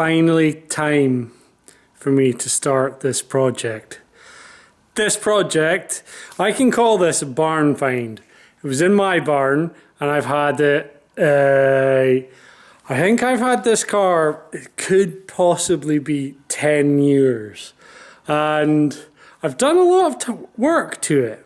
finally time for me to start this project. This project, I can call this a barn find. It was in my barn and I've had it, I think I've had this car, it could possibly be 10 years. And I've done a lot of work to it,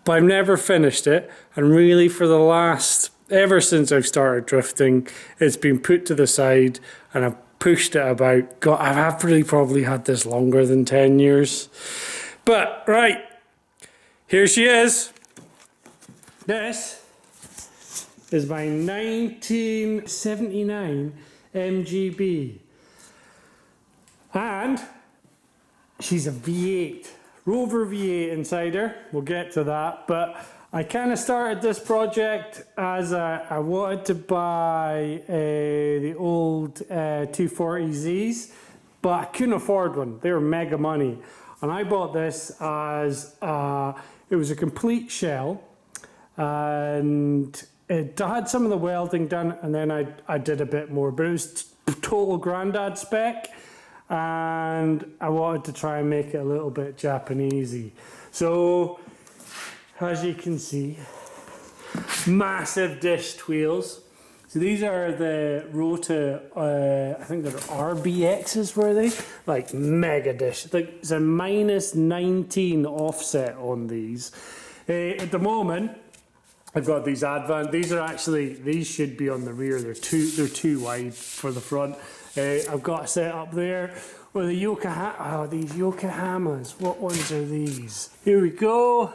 but I've never finished it. And really for the last, ever since I've started drifting, it's been put to the side and I've pushed it about. God, I've probably had this longer than 10 years. But, right, here she is. This is my 1979 MGB. And she's a V8, Rover V8 inside her. We'll get to that. But I kind of started this project as I wanted to buy the old 240Zs, but I couldn't afford one. They were mega money. And I bought this as, it was a complete shell, and it had some of the welding done, and then I did a bit more, but it was total granddad spec, and I wanted to try and make it a little bit Japanesey. So, as you can see, massive dished wheels. So these are the Rota, I think they're RBXs, were they? Like mega dish. Like it's a minus 19 offset on these. At the moment, I've got these Advan. These are actually, these should be on the rear. They're too wide for the front. I've got a set up there with the these Yokohamas. What ones are these? Here we go.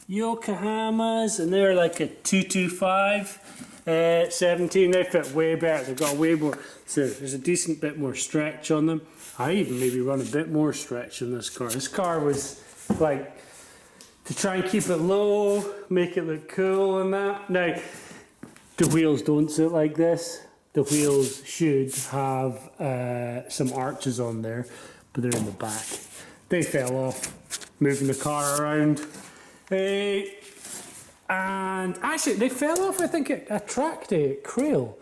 Yokohamas, and they're like a 225. 17, they fit way better. They've got way more, so there's a decent bit more stretch on them. I even maybe run a bit more stretch in this car. This car was like, to try and keep it low, make it look cool and that. Now, the wheels don't sit like this. The wheels should have some arches on there, but they're in the back. They fell off, moving the car around. And actually, they fell off, I think, at a track day at Crail.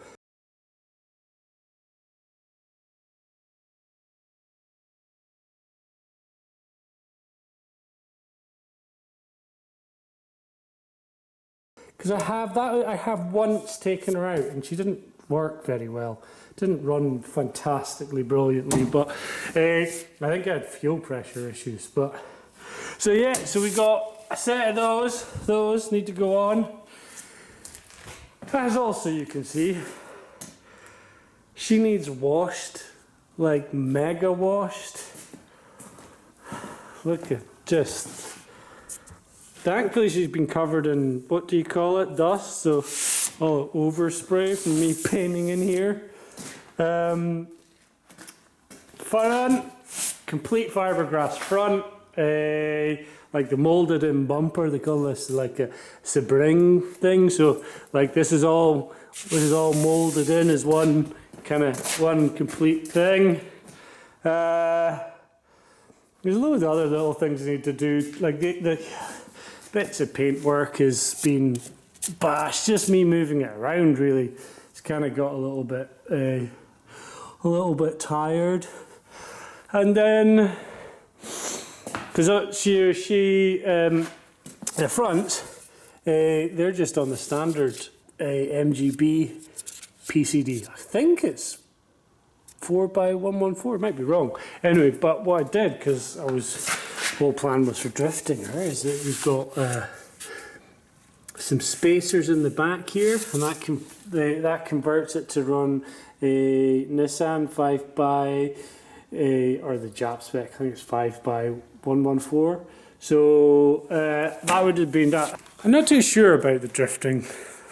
Because I have once taken her out and she didn't work very well. Didn't run fantastically brilliantly, but I think I had fuel pressure issues. But so yeah, so we got a set of those need to go on. As also you can see, she needs washed, like mega washed. Look at just, thankfully she's been covered in, what do you call it, dust, so all overspray from me painting in here. Front, complete fiberglass front, like the molded in bumper, they call this like a spring thing. So like this is all molded in as one complete thing. There's loads of other little things you need to do, like the bits of paintwork has been bashed. Just me moving it around really. It's kind of got a little bit tired, and then. Because the fronts, they're just on the standard MGB PCD. I think it's 4x114, might be wrong. Anyway, but what I did, because whole plan was for drifting her, is that we've got some spacers in the back here, and that converts it to run a Nissan 5x, or the Jap spec, I think it's 5x114. So that would have been that. I'm not too sure about the drifting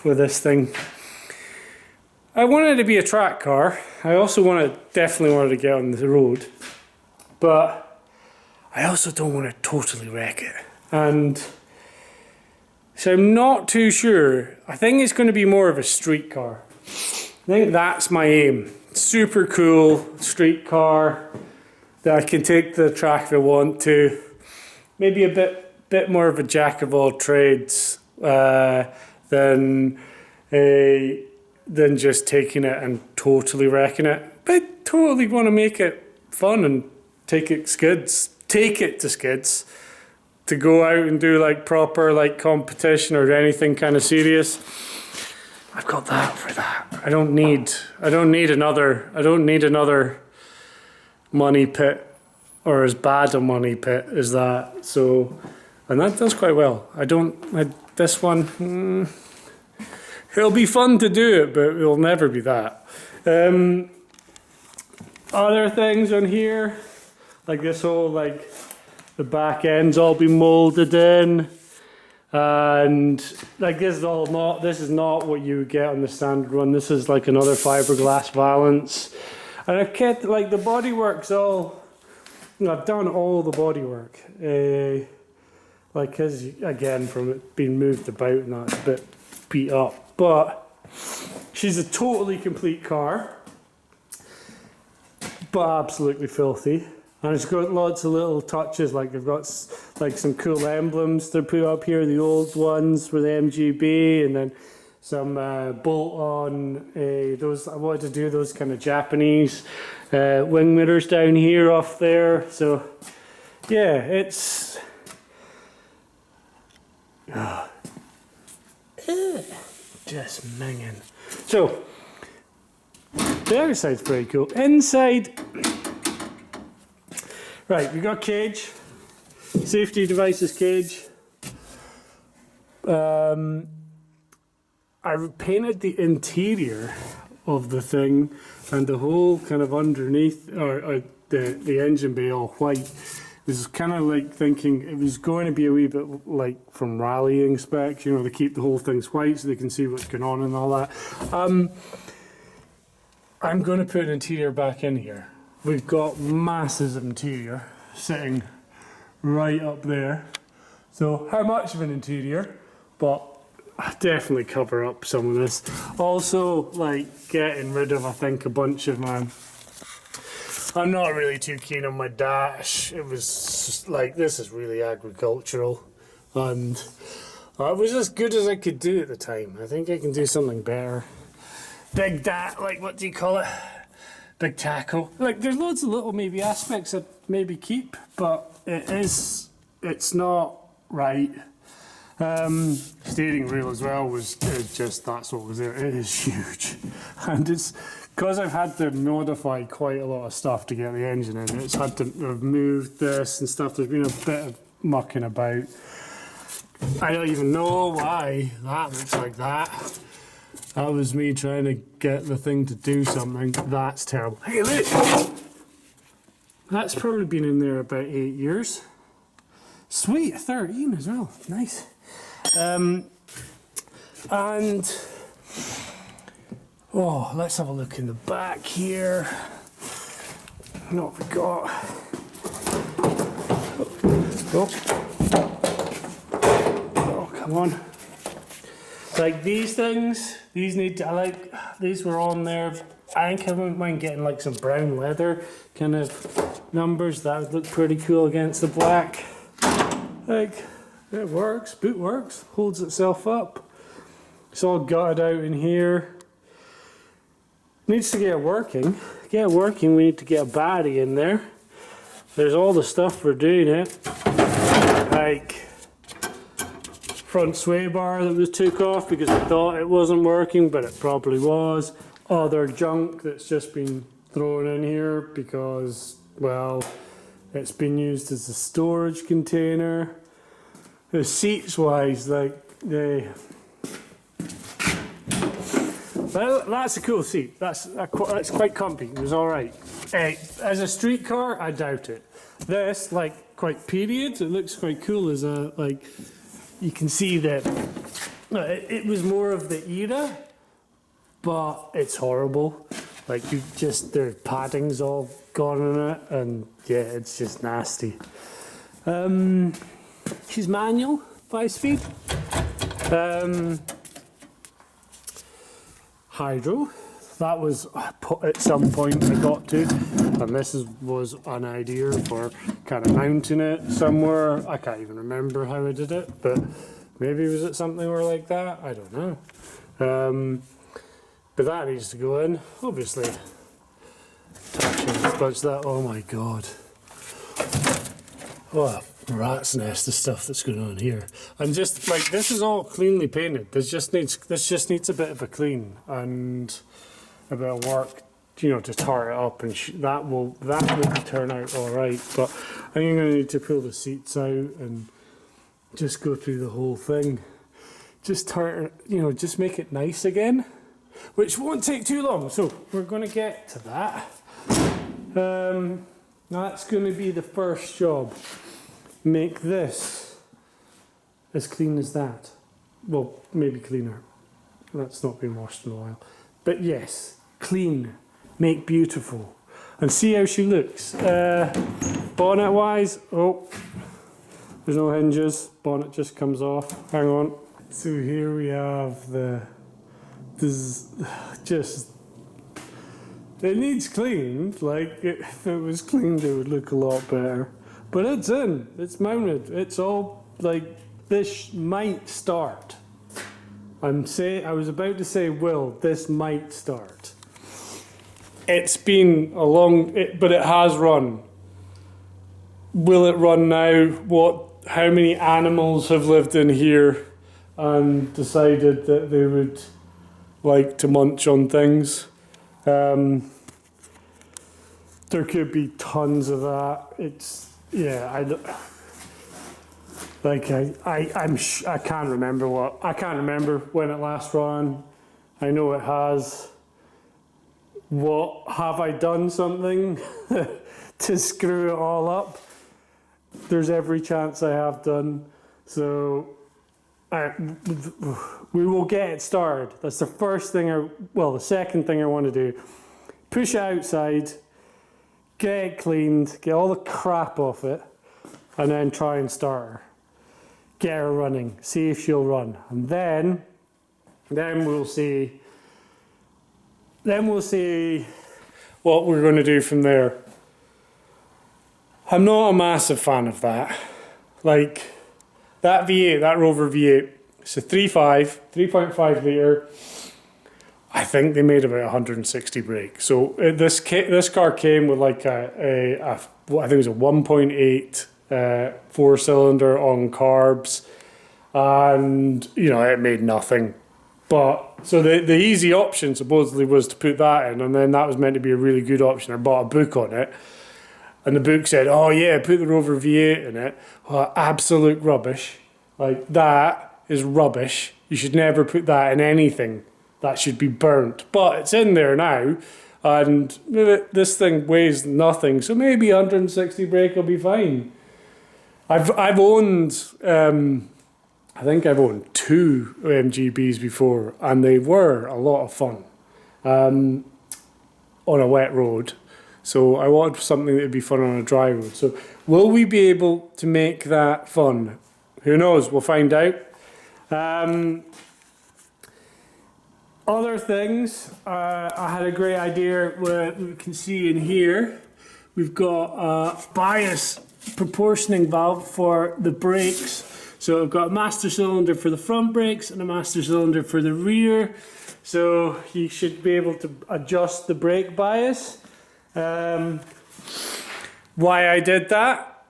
with this thing. I wanted it to be a track car. I also definitely wanted to get on the road, but I also don't want to totally wreck it. And so I'm not too sure. I think it's going to be more of a street car. I think that's my aim. Super cool street car that I can take to the track if I want to. Maybe a bit more of a jack of all trades than just taking it and totally wrecking it. I totally want to make it fun and take it to skids to go out and do like proper like competition or anything kind of serious. I've got that for that. I don't need another money pit or as bad a money pit as that. So, and that does quite well. This one, it'll be fun to do it, but it'll never be that. Other things on here, like this whole, like, the back end's all been molded in. And like this is not what you would get on the standard one. This is like another fiberglass valance. And I've kept, like, the bodywork's all, I've done all the bodywork. Like, cause again, from it being moved about and that's a bit beat up. But she's a totally complete car, but absolutely filthy. And it's got lots of little touches, like they've got like some cool emblems to put up here, the old ones for the MGB, and then some bolt-on, those, I wanted to do those kind of Japanese wing mirrors down here off there. So yeah, it's just minging. So the outside's pretty cool. Inside, right, we got cage, safety devices cage. I painted the interior of the thing and the whole kind of underneath, or the engine bay all white. It was kind of like thinking it was going to be a wee bit like from rallying specs, you know, they keep the whole things white so they can see what's going on and all that. I'm going to put an interior back in here. We've got masses of interior sitting right up there. So how much of an interior? But I definitely cover up some of this. Also, like, getting rid of, I think, a bunch of my... I'm not really too keen on my dash. It was just like, this is really agricultural. And it was as good as I could do at the time. I think I can do something better. Big like, what do you call it? Big tackle. Like, there's loads of little maybe aspects I'd maybe keep, but it's not right. Steering wheel as well was just, that's what was there. It is huge. And it's, because I've had to modify quite a lot of stuff to get the engine in, it's had to have moved this and stuff. There's been a bit of mucking about. I don't even know why that looks like that. That was me trying to get the thing to do something. That's terrible. Hey, look! That's probably been in there about 8 years. Sweet, 13 as well. Nice. And oh, let's have a look in the back here. What have we got? Oh, come on. Like these things, these need to, these were on there. I think I wouldn't mind getting like some brown leather kind of numbers. That would look pretty cool against the black. Like, it works, boot works, holds itself up. It's all gutted out in here. Needs to get working. Get working, we need to get a body in there. There's all the stuff for doing it. Like, front sway bar that was took off because I thought it wasn't working, but it probably was. Other junk that's just been thrown in here because, well, it's been used as a storage container. The seats wise, like, well, that's a cool seat. That's quite comfy. It was all right. As a street car, I doubt it. This, like, quite period. It looks quite cool as a, like, you can see that it was more of the era, but it's horrible. Like, their padding's all gone in it, and yeah, it's just nasty. She's manual, 5-speed. Hydro. That was at some point I got to, and this was an idea for kind of mounting it somewhere. I can't even remember how I did it, but maybe was it something or like that? I don't know. But that needs to go in, obviously. Scratch that. Oh my god. What a rat's nest of stuff that's going on here. And just like, this is all cleanly painted. This just needs a bit of a clean and a bit of work, you know, to tar it up, and that will turn out all right. But I think I'm going to need to pull the seats out and just go through the whole thing. Just tar it, you know, just make it nice again, which won't take too long. So we're going to get to that. That's going to be the first job. Make this as clean as that. Well, maybe cleaner. That's not been washed in a while. But yes, clean, make beautiful. And see how she looks. Bonnet wise, oh, there's no hinges. Bonnet just comes off. Hang on. So here we have this just, it needs cleaned. Like, if it was cleaned, it would look a lot better. But it's in, it's mounted. It's all like, this might start. I was about to say this might start. It's been a long, but it has run. Will it run now? How many animals have lived in here and decided that they would like to munch on things? There could be tons of that. I can't remember I can't remember when it last ran. I know it has. What have I done something to screw it all up? There's every chance I have done. So we will get it started. That's the first thing the second thing I want to do. Push it outside, get it cleaned, get all the crap off it, and then try and start her. Get her running, see if she'll run. And then we'll see what we're going to do from there. I'm not a massive fan of that. Like, that V8, that Rover V8, it's a 3.5 litre. I think they made about 160 brake. So this car came with like I think it was a 1.8 4-cylinder on carbs, and you know, it made nothing. But so the easy option supposedly was to put that in, and then that was meant to be a really good option. I bought a book on it, and the book said, "Oh yeah, put the Rover V8 in it." Well, absolute rubbish. Like, that is rubbish. You should never put that in anything. That should be burnt. But it's in there now, and this thing weighs nothing, so maybe 160 brake will be fine. I've owned, I think I've owned 2 MGBs before, and they were a lot of fun on a wet road. So I wanted something that would be fun on a dry road. So will we be able to make that fun? Who knows? We'll find out. Other things, I had a great idea. We can see in here, we've got a bias proportioning valve for the brakes. So I've got a master cylinder for the front brakes and a master cylinder for the rear. So you should be able to adjust the brake bias. Why I did that,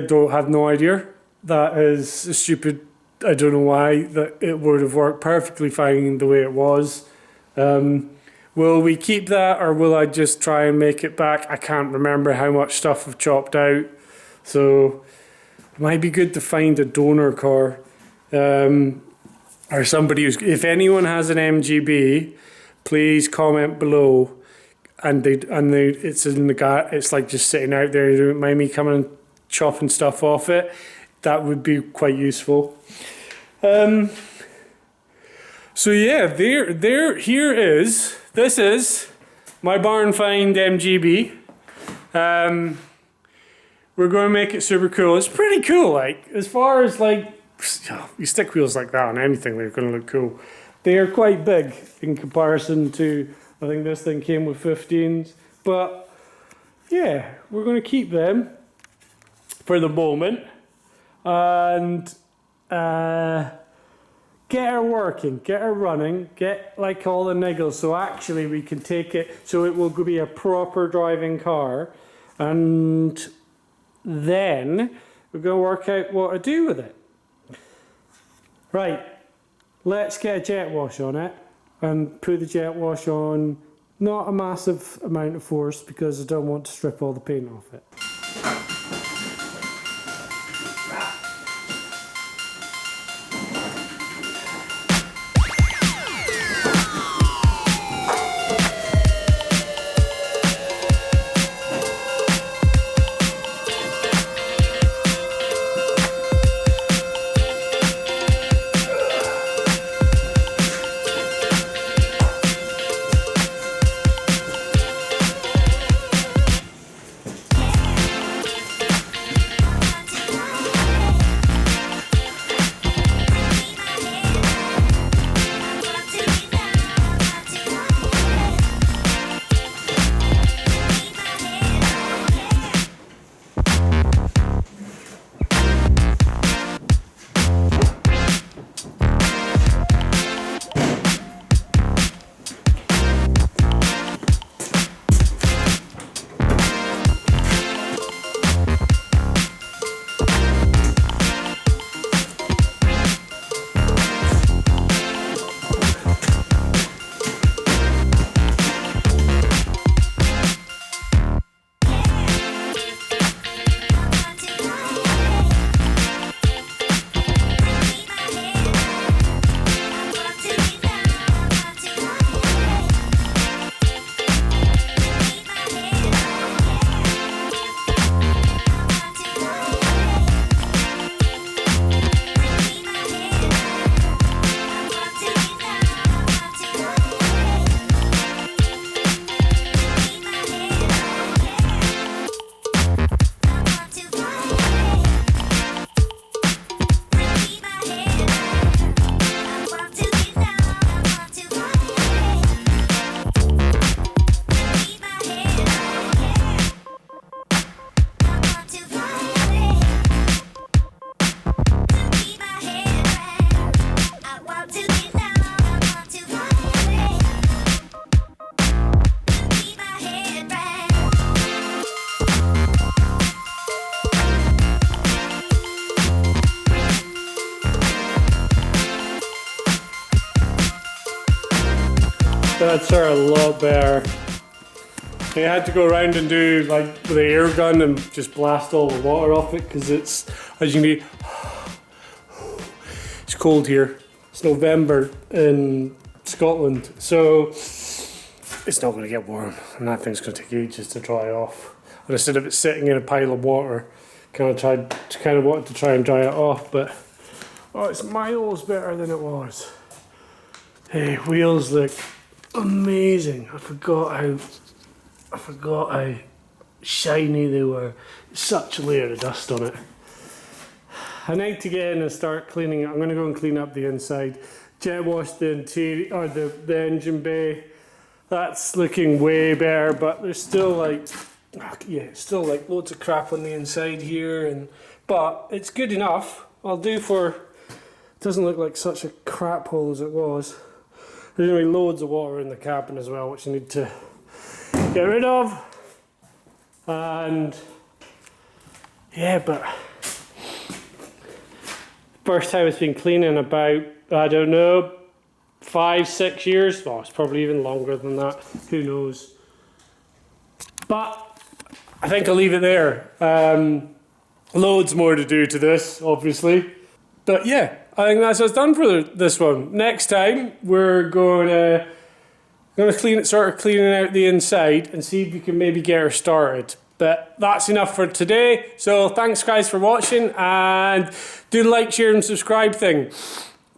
don't have no idea. That is stupid. I don't know why. That it would have worked perfectly fine the way it was. Will we keep that, or will I just try and make it back? I can't remember how much stuff I've chopped out. So it might be good to find a donor car, or somebody who's. If anyone has an MGB, please comment below. And it's in the it's like just sitting out there. You don't mind me coming and chopping stuff off it. That would be quite useful. So yeah, this is my barn find MGB. We're going to make it super cool. It's pretty cool, like, as far as like, you stick wheels like that on anything, they're going to look cool. They are quite big in comparison to, I think this thing came with 15s, but yeah, we're going to keep them for the moment and get her working, get her running, get like all the niggles, so actually we can take it, so it will be a proper driving car, and then we're going to work out what to do with it. Right, let's get a jet wash on it, and put the jet wash on, not a massive amount of force, because I don't want to strip all the paint off it. That's sort of a lot better. I had to go around and do like with the air gun and just blast all the water off it, because it's, as you can see, it's cold here. It's November in Scotland, so it's not going to get warm, and that thing's going to take ages to dry off. And instead of it sitting in a pile of water, wanted to try and dry it off, but oh, it's miles better than it was. Hey, wheels look amazing. I forgot how shiny they were. Such a layer of dust on it. I need to get in and start cleaning it. I'm going to go and clean up the inside. Jet wash the interior, or the engine bay. That's looking way better, but there's still like, still like loads of crap on the inside here, but it's good enough. I'll do for. It doesn't look like such a crap hole as it was. There's going to be loads of water in the cabin as well, which I need to get rid of. And yeah, but first time it's been clean in about, I don't know, 5-6 years. Oh, it's probably even longer than that. Who knows? But I think I'll leave it there. Loads more to do to this, obviously. But yeah, I think that's us done for this one. Next time we're going to start cleaning out the inside and see if we can maybe get her started. But that's enough for today. So thanks guys for watching, and do the like, share and subscribe thing.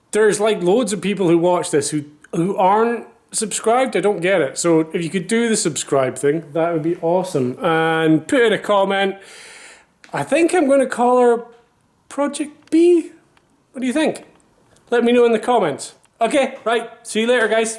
There's like loads of people who watch this who aren't subscribed. I don't get it. So if you could do the subscribe thing, that would be awesome. And put in a comment. I think I'm going to call her Project B. What do you think? Let me know in the comments. Okay, right. See you later, guys.